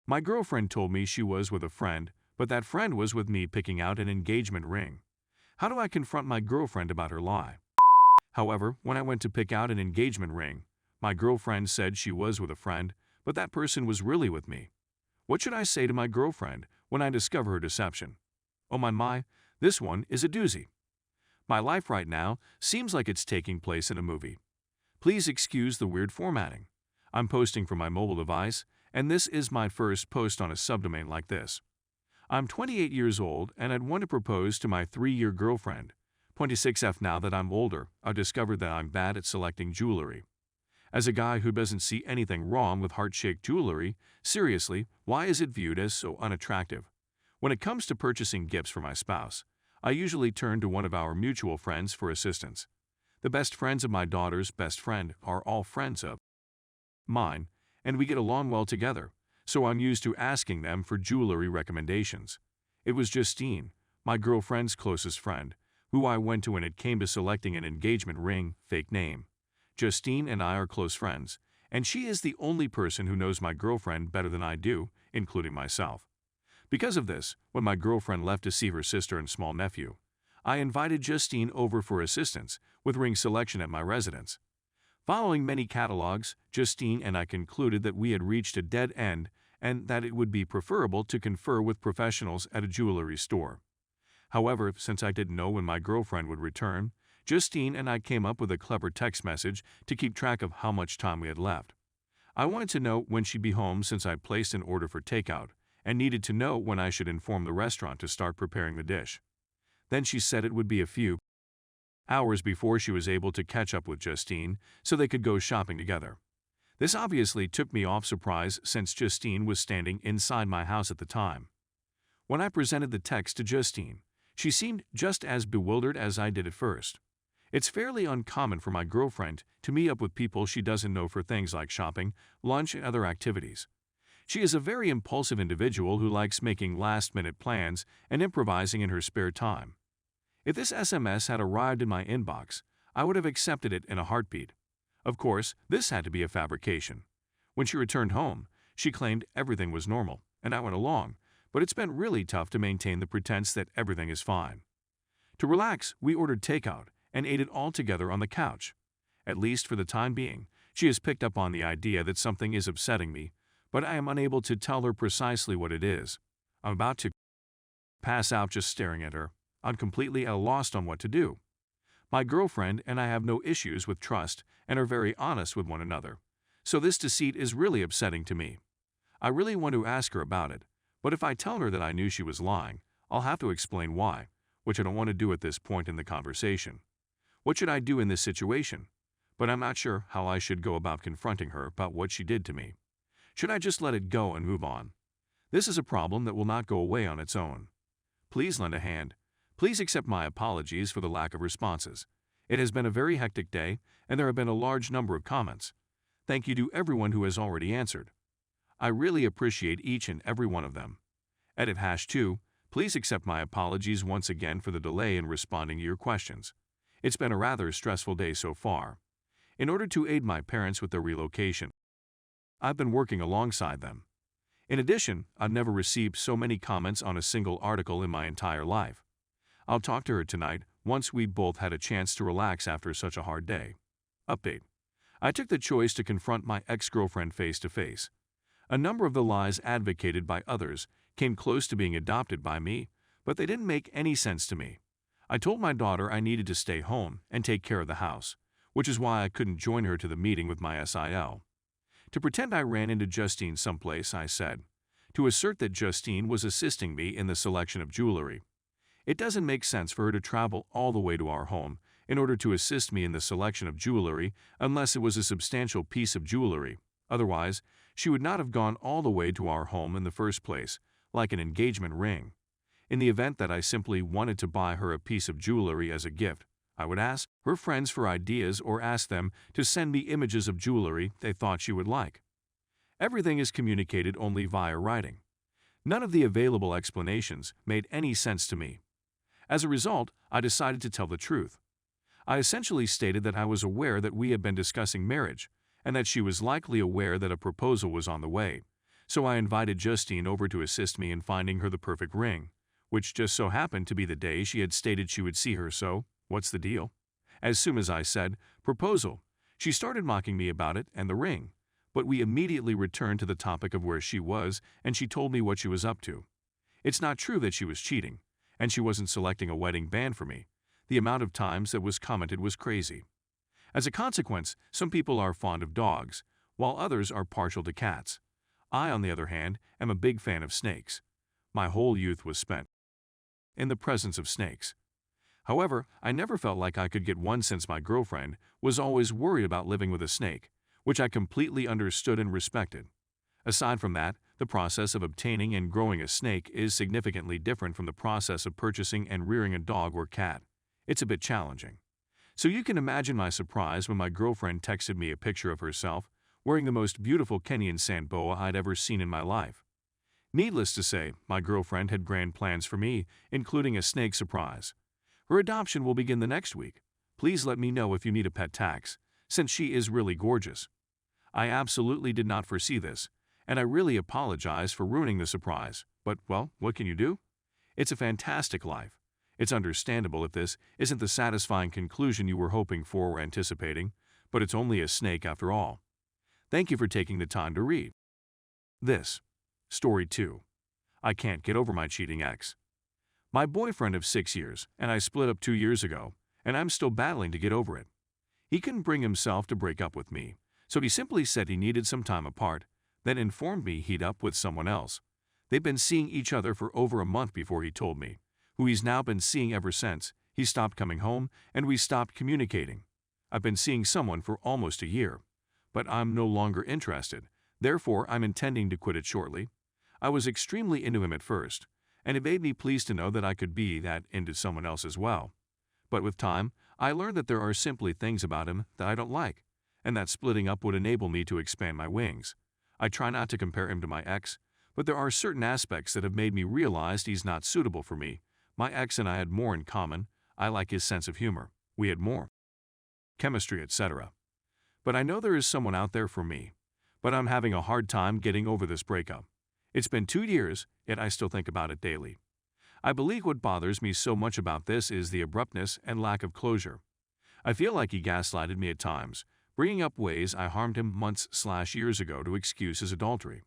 My girlfriend told me she was with a friend, but that friend was with me picking out an engagement ring. How do I confront my girlfriend about her lie? However, when I went to pick out an engagement ring, my girlfriend said she was with a friend, but that person was really with me. What should I say to my girlfriend when I discover her deception? Oh my, this one is a doozy. My life right now seems like it's taking place in a movie. Please excuse the weird formatting. I'm posting from my mobile device, and this is my first post on a subdomain like this. I'm 28 years old, and I'd want to propose to my 3-year girlfriend. 26F. Now that I'm older, I've discovered that I'm bad at selecting jewelry. As a guy who doesn't see anything wrong with heart-shaped jewelry, seriously, why is it viewed as so unattractive? When it comes to purchasing gifts for my spouse, I usually turn to one of our mutual friends for assistance. The best friends of my daughter's best friend are all friends of mine, and we get along well together, so I'm used to asking them for jewelry recommendations. It was Justine, my girlfriend's closest friend, who I went to when it came to selecting an engagement ring, fake name. Justine and I are close friends, and she is the only person who knows my girlfriend better than I do, including myself. Because of this, when my girlfriend left to see her sister and small nephew, I invited Justine over for assistance with ring selection at my residence. Following many catalogs, Justine and I concluded that we had reached a dead end and that it would be preferable to confer with professionals at a jewelry store. However, since I didn't know when my girlfriend would return, Justine and I came up with a clever text message to keep track of how much time we had left. I wanted to know when she'd be home since I placed an order for takeout and needed to know when I should inform the restaurant to start preparing the dish. Then she said it would be a few hours before she was able to catch up with Justine so they could go shopping together. This obviously took me off surprise since Justine was standing inside my house at the time. When I presented the text to Justine, she seemed just as bewildered as I did at first. It's fairly uncommon for my girlfriend to meet up with people she doesn't know for things like shopping, lunch, and other activities. She is a very impulsive individual who likes making last-minute plans and improvising in her spare time. If this SMS had arrived in my inbox, I would have accepted it in a heartbeat. Of course, this had to be a fabrication. When she returned home, she claimed everything was normal, and I went along, but it's been really tough to maintain the pretense that everything is fine. To relax, we ordered takeout and ate it all together on the couch. At least for the time being, she has picked up on the idea that something is upsetting me, but I am unable to tell her precisely what it is. I'm about to pass out just staring at her. I'm completely at a loss on what to do. My girlfriend and I have no issues with trust and are very honest with one another, so this deceit is really upsetting to me. I really want to ask her about it, but if I tell her that I knew she was lying, I'll have to explain why, which I don't want to do at this point in the conversation. What should I do in this situation? But I'm not sure how I should go about confronting her about what she did to me. Should I just let it go and move on? This is a problem that will not go away on its own. Please lend a hand. Please accept my apologies for the lack of responses. It has been a very hectic day, and there have been a large number of comments. Thank you to everyone who has already answered. I really appreciate each and every one of them. Edit #2. Please accept my apologies once again for the delay in responding to your questions. It's been a rather stressful day so far. In order to aid my parents with their relocation, I've been working alongside them. In addition, I've never received so many comments on a single article in my entire life. I'll talk to her tonight once we both had a chance to relax after such a hard day. Update. I took the choice to confront my ex-girlfriend face-to-face. A number of the lies advocated by others came close to being adopted by me, but they didn't make any sense to me. I told my daughter I needed to stay home and take care of the house, which is why I couldn't join her to the meeting with my SIL. To pretend I ran into Justine someplace, I said, to assert that Justine was assisting me in the selection of jewelry. It doesn't make sense for her to travel all the way to our home in order to assist me in the selection of jewelry unless it was a substantial piece of jewelry. Otherwise, she would not have gone all the way to our home in the first place, like an engagement ring. In the event that I simply wanted to buy her a piece of jewelry as a gift, I would ask her friends for ideas or ask them to send me images of jewelry they thought she would like. Everything is communicated only via writing. None of the available explanations made any sense to me. As a result, I decided to tell the truth. I essentially stated that I was aware that we had been discussing marriage, and that she was likely aware that a proposal was on the way, So I invited Justine over to assist me in finding her the perfect ring, which just so happened to be the day she had stated she would see her. So, what's the deal? As soon as I said, proposal, she started mocking me about it and the ring, but we immediately returned to the topic of where she was, and she told me what she was up to. It's not true that she was cheating, and she wasn't selecting a wedding band for me. The amount of times that was commented was crazy. As a consequence, some people are fond of dogs, while others are partial to cats. I, on the other hand, am a big fan of snakes. My whole youth was spent in the presence of snakes. However, I never felt like I could get one since my girlfriend was always worried about living with a snake, which I completely understood and respected. Aside from that, the process of obtaining and growing a snake is significantly different from the process of purchasing and rearing a dog or cat. It's a bit challenging. So you can imagine my surprise when my girlfriend texted me a picture of herself wearing the most beautiful Kenyan sand boa I'd ever seen in my life. Needless to say, my girlfriend had grand plans for me, including a snake surprise. Her adoption will begin the next week. Please let me know if you need a pet tax, since she is really gorgeous. I absolutely did not foresee this, and I really apologize for ruining the surprise, but, well, what can you do? It's a fantastic life. It's understandable if this isn't the satisfying conclusion you were hoping for or anticipating, but it's only a snake after all. Thank you for taking the time to read this. Story 2. I can't get over my cheating ex. My boyfriend of 6 years and I split up 2 years ago, and I'm still battling to get over it. He couldn't bring himself to break up with me, so he simply said he needed some time apart, then informed me he'd up with someone else. They've been seeing each other for over a month before he told me, who he's now been seeing ever since. He stopped coming home, and we stopped communicating. I've been seeing someone for almost a year, but I'm no longer interested. Therefore, I'm intending to quit it shortly. I was extremely into him at first, and it made me pleased to know that I could be that into someone else as well. But with time, I learned that there are simply things about him that I don't like, and that splitting up would enable me to expand my wings. I try not to compare him to my ex, but there are certain aspects that have made me realize he's not suitable for me. My ex and I had more in common. I like his sense of humor. We had more chemistry, etc. But I know there is someone out there for me. But I'm having a hard time getting over this breakup. It's been 2 years, yet I still think about it daily. I believe what bothers me so much about this is the abruptness and lack of closure. I feel like he gaslighted me at times, bringing up ways I harmed him months/years ago to excuse his adultery.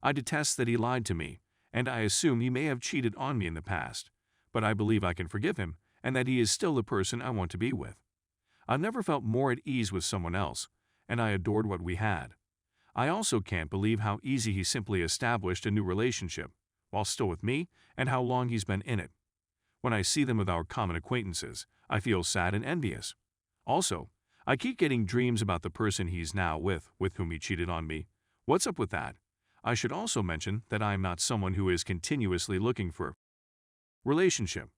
I detest that he lied to me, and I assume he may have cheated on me in the past, but I believe I can forgive him and that he is still the person I want to be with. I've never felt more at ease with someone else, and I adored what we had. I also can't believe how easy he simply established a new relationship, while still with me, and how long he's been in it. When I see them with our common acquaintances, I feel sad and envious. Also, I keep getting dreams about the person he's now with whom he cheated on me. What's up with that? I should also mention that I am not someone who is continuously looking for a relationship.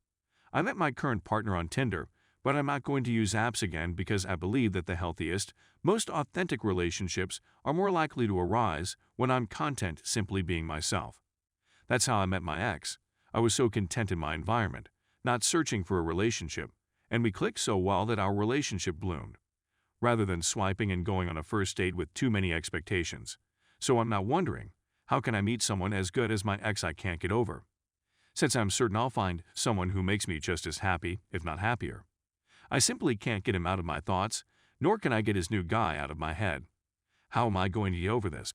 I met my current partner on Tinder, but I'm not going to use apps again because I believe that the healthiest, most authentic relationships are more likely to arise when I'm content simply being myself. That's how I met my ex. I was so content in my environment, not searching for a relationship, and we clicked so well that our relationship bloomed, rather than swiping and going on a first date with too many expectations. So I'm now wondering, how can I meet someone as good as my ex I can't get over? Since I'm certain I'll find someone who makes me just as happy, if not happier. I simply can't get him out of my thoughts, nor can I get his new guy out of my head. How am I going to get over this?